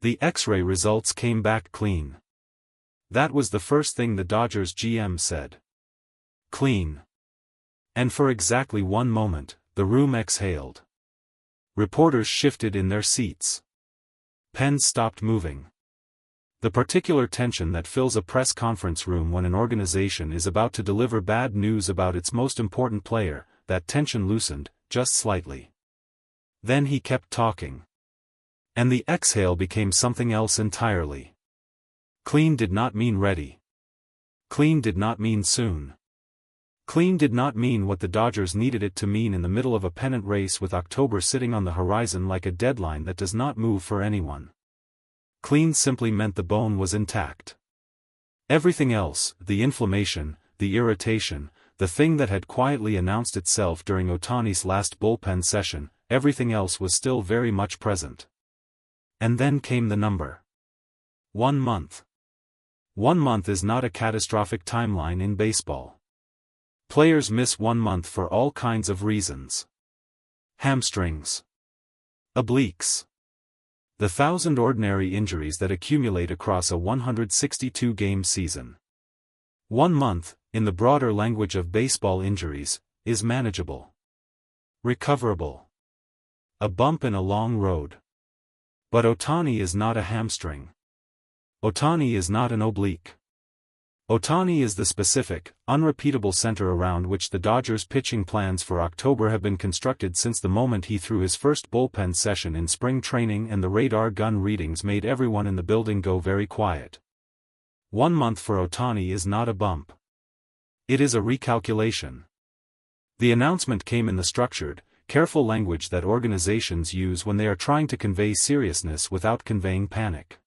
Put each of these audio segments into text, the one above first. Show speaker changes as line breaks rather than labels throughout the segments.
The X-ray results came back clean. That was the first thing the Dodgers GM said. Clean. And for exactly one moment, the room exhaled. Reporters shifted in their seats. Pens stopped moving. The particular tension that fills a press conference room when an organization is about to deliver bad news about its most important player, that tension loosened, just slightly. Then he kept talking. And the exhale became something else entirely. Clean did not mean ready. Clean did not mean soon. Clean did not mean what the Dodgers needed it to mean in the middle of a pennant race with October sitting on the horizon like a deadline that does not move for anyone. Clean simply meant the bone was intact. Everything else, the inflammation, the irritation, the thing that had quietly announced itself during Ohtani's last bullpen session, everything else was still very much present. And then came the number. 1 month. 1 month is not a catastrophic timeline in baseball. Players miss 1 month for all kinds of reasons. Hamstrings. Obliques. The 1,000 ordinary injuries that accumulate across a 162-game season. 1 month, in the broader language of baseball injuries, is manageable. Recoverable. A bump in a long road. But Ohtani is not a hamstring. Ohtani is not an oblique. Ohtani is the specific, unrepeatable center around which the Dodgers' pitching plans for October have been constructed since the moment he threw his first bullpen session in spring training, and the radar gun readings made everyone in the building go very quiet. 1 month for Ohtani is not a bump. It is a recalculation. The announcement came in the structured, careful language that organizations use when they are trying to convey seriousness without conveying panic.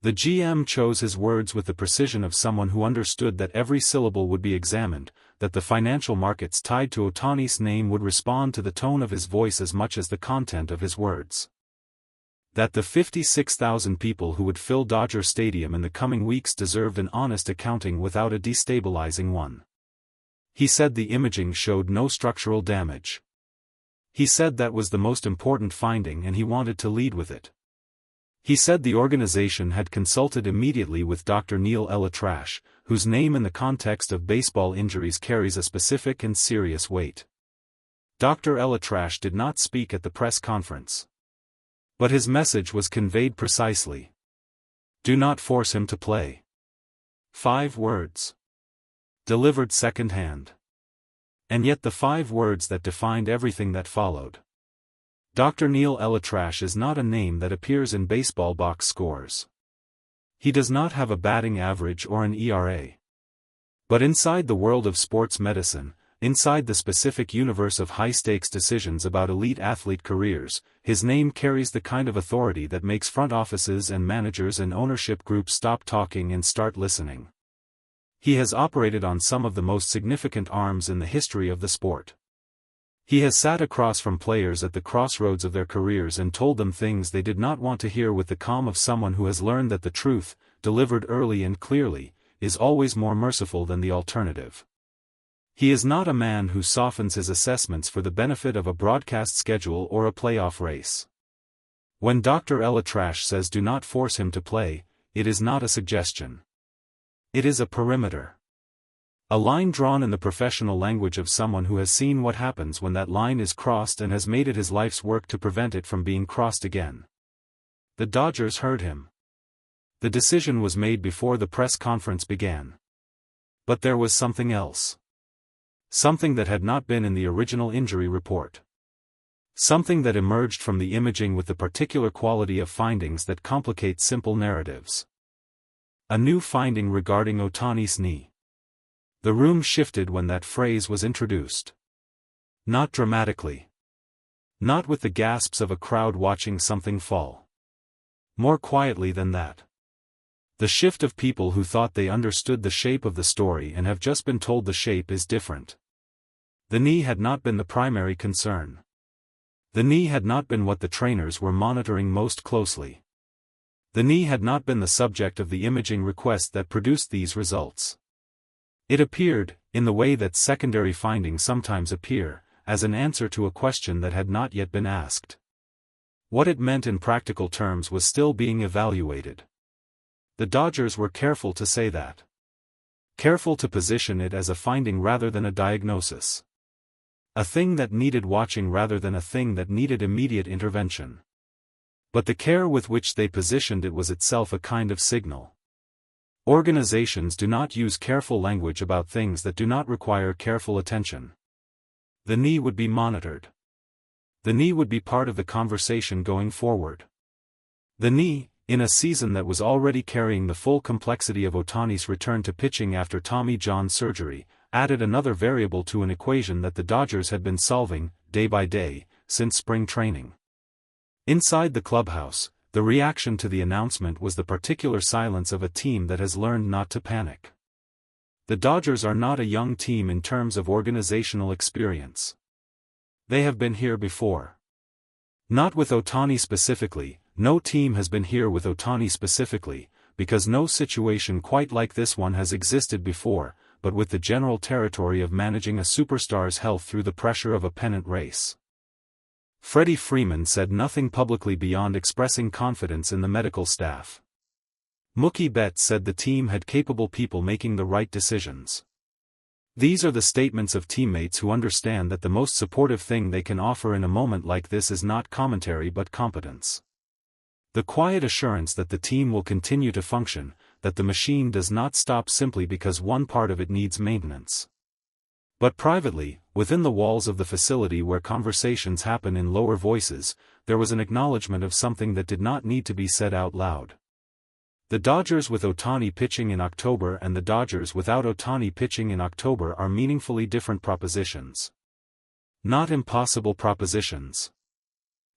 The GM chose his words with the precision of someone who understood that every syllable would be examined, that the financial markets tied to Ohtani's name would respond to the tone of his voice as much as the content of his words. That the 56,000 people who would fill Dodger Stadium in the coming weeks deserved an honest accounting without a destabilizing one. He said the imaging showed no structural damage. He said that was the most important finding and he wanted to lead with it. He said the organization had consulted immediately with Dr. Neal ElAttrache, whose name in the context of baseball injuries carries a specific and serious weight. Dr. ElAttrache did not speak at the press conference. But his message was conveyed precisely. Do not force him to play. 5 words. Delivered secondhand. And yet the 5 words that defined everything that followed. Dr. Neal ElAttrache is not a name that appears in baseball box scores. He does not have a batting average or an ERA. But inside the world of sports medicine, inside the specific universe of high-stakes decisions about elite athlete careers, his name carries the kind of authority that makes front offices and managers and ownership groups stop talking and start listening. He has operated on some of the most significant arms in the history of the sport. He has sat across from players at the crossroads of their careers and told them things they did not want to hear with the calm of someone who has learned that the truth, delivered early and clearly, is always more merciful than the alternative. He is not a man who softens his assessments for the benefit of a broadcast schedule or a playoff race. When Dr. ElAttrache says do not force him to play, it is not a suggestion. It is a perimeter. A line drawn in the professional language of someone who has seen what happens when that line is crossed and has made it his life's work to prevent it from being crossed again. The Dodgers heard him. The decision was made before the press conference began. But there was something else. Something that had not been in the original injury report. Something that emerged from the imaging with the particular quality of findings that complicate simple narratives. A new finding regarding Ohtani's knee. The room shifted when that phrase was introduced. Not dramatically. Not with the gasps of a crowd watching something fall. More quietly than that. The shift of people who thought they understood the shape of the story and have just been told the shape is different. The knee had not been the primary concern. The knee had not been what the trainers were monitoring most closely. The knee had not been the subject of the imaging request that produced these results. It appeared, in the way that secondary findings sometimes appear, as an answer to a question that had not yet been asked. What it meant in practical terms was still being evaluated. The Dodgers were careful to say that. Careful to position it as a finding rather than a diagnosis. A thing that needed watching rather than a thing that needed immediate intervention. But the care with which they positioned it was itself a kind of signal. Organizations do not use careful language about things that do not require careful attention. The knee would be monitored. The knee would be part of the conversation going forward. The knee, in a season that was already carrying the full complexity of Ohtani's return to pitching after Tommy John surgery, added another variable to an equation that the Dodgers had been solving, day by day, since spring training. Inside the clubhouse, the reaction to the announcement was the particular silence of a team that has learned not to panic. The Dodgers are not a young team in terms of organizational experience. They have been here before. Not with Ohtani specifically, no team has been here with Ohtani specifically, because no situation quite like this one has existed before, but with the general territory of managing a superstar's health through the pressure of a pennant race. Freddie Freeman said nothing publicly beyond expressing confidence in the medical staff. Mookie Betts said the team had capable people making the right decisions. These are the statements of teammates who understand that the most supportive thing they can offer in a moment like this is not commentary but competence. The quiet assurance that the team will continue to function, that the machine does not stop simply because one part of it needs maintenance. But privately, within the walls of the facility where conversations happen in lower voices, there was an acknowledgement of something that did not need to be said out loud. The Dodgers with Ohtani pitching in October and the Dodgers without Ohtani pitching in October are meaningfully different propositions. Not impossible propositions.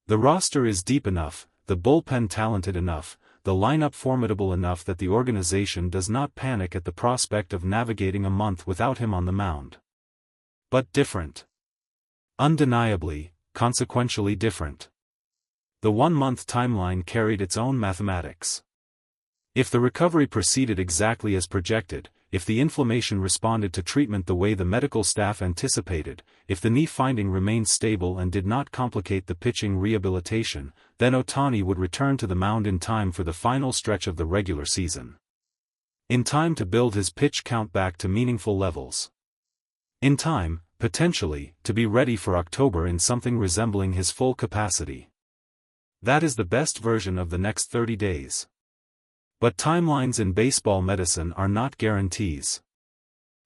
The roster is deep enough, the bullpen talented enough, the lineup formidable enough that the organization does not panic at the prospect of navigating a month without him on the mound. But different. Undeniably, consequentially different. The one-month timeline carried its own mathematics. If the recovery proceeded exactly as projected, if the inflammation responded to treatment the way the medical staff anticipated, if the knee finding remained stable and did not complicate the pitching rehabilitation, then Ohtani would return to the mound in time for the final stretch of the regular season. In time to build his pitch count back to meaningful levels. In time, potentially, to be ready for October in something resembling his full capacity. That is the best version of the next 30 days. But timelines in baseball medicine are not guarantees.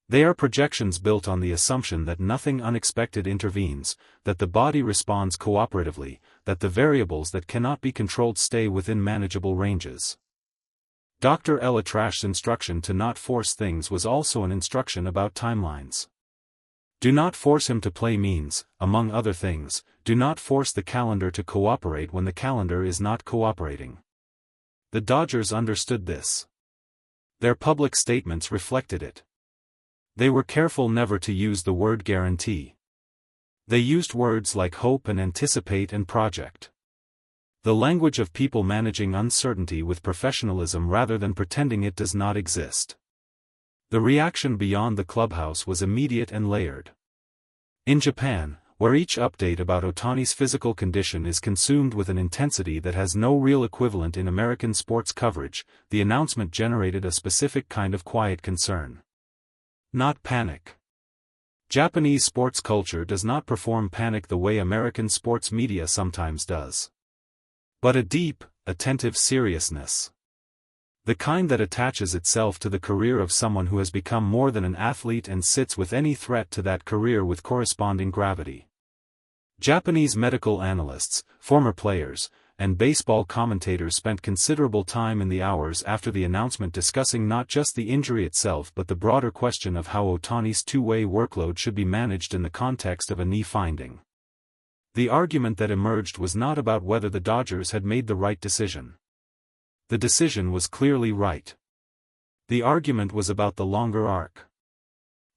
They are projections built on the assumption that nothing unexpected intervenes, that the body responds cooperatively, that the variables that cannot be controlled stay within manageable ranges. Dr. ElAttrache's instruction to not force things was also an instruction about timelines. Do not force him to play means, among other things, do not force the calendar to cooperate when the calendar is not cooperating. The Dodgers understood this. Their public statements reflected it. They were careful never to use the word guarantee. They used words like hope and anticipate and project. The language of people managing uncertainty with professionalism rather than pretending it does not exist. The reaction beyond the clubhouse was immediate and layered. In Japan, where each update about Ohtani's physical condition is consumed with an intensity that has no real equivalent in American sports coverage, the announcement generated a specific kind of quiet concern. Not panic. Japanese sports culture does not perform panic the way American sports media sometimes does. But a deep, attentive seriousness. The kind that attaches itself to the career of someone who has become more than an athlete and sits with any threat to that career with corresponding gravity. Japanese medical analysts, former players, and baseball commentators spent considerable time in the hours after the announcement discussing not just the injury itself but the broader question of how Ohtani's two-way workload should be managed in the context of a knee finding. The argument that emerged was not about whether the Dodgers had made the right decision. The decision was clearly right. The argument was about the longer arc.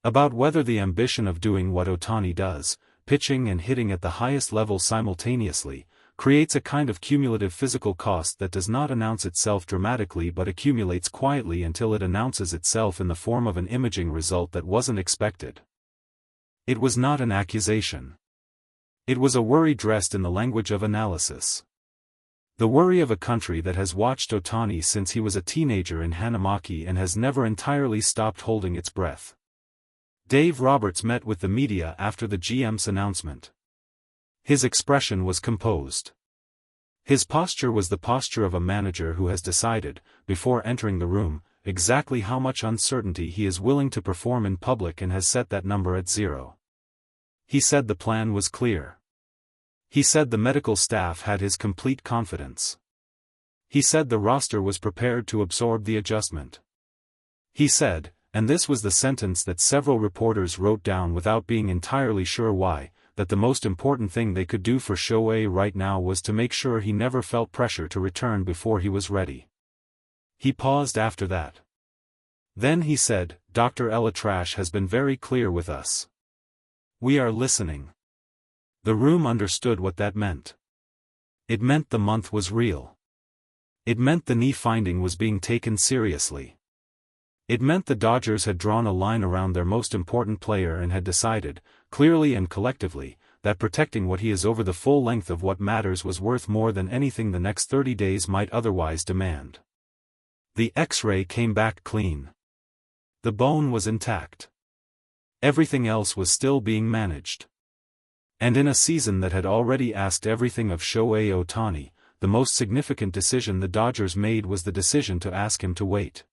About whether the ambition of doing what Ohtani does, pitching and hitting at the highest level simultaneously, creates a kind of cumulative physical cost that does not announce itself dramatically but accumulates quietly until it announces itself in the form of an imaging result that wasn't expected. It was not an accusation. It was a worry dressed in the language of analysis. The worry of a country that has watched Ohtani since he was a teenager in Hanamaki and has never entirely stopped holding its breath. Dave Roberts met with the media after the GM's announcement. His expression was composed. His posture was the posture of a manager who has decided, before entering the room, exactly how much uncertainty he is willing to perform in public and has set that number at 0. He said the plan was clear. He said the medical staff had his complete confidence. He said the roster was prepared to absorb the adjustment. He said, and this was the sentence that several reporters wrote down without being entirely sure why, that the most important thing they could do for Shohei right now was to make sure he never felt pressure to return before he was ready. He paused after that. Then he said, Dr. ElAttrache has been very clear with us. We are listening. The room understood what that meant. It meant the month was real. It meant the knee finding was being taken seriously. It meant the Dodgers had drawn a line around their most important player and had decided, clearly and collectively, that protecting what he is over the full length of what matters was worth more than anything the next 30 days might otherwise demand. The X-ray came back clean. The bone was intact. Everything else was still being managed. And in a season that had already asked everything of Shohei Ohtani, the most significant decision the Dodgers made was the decision to ask him to wait.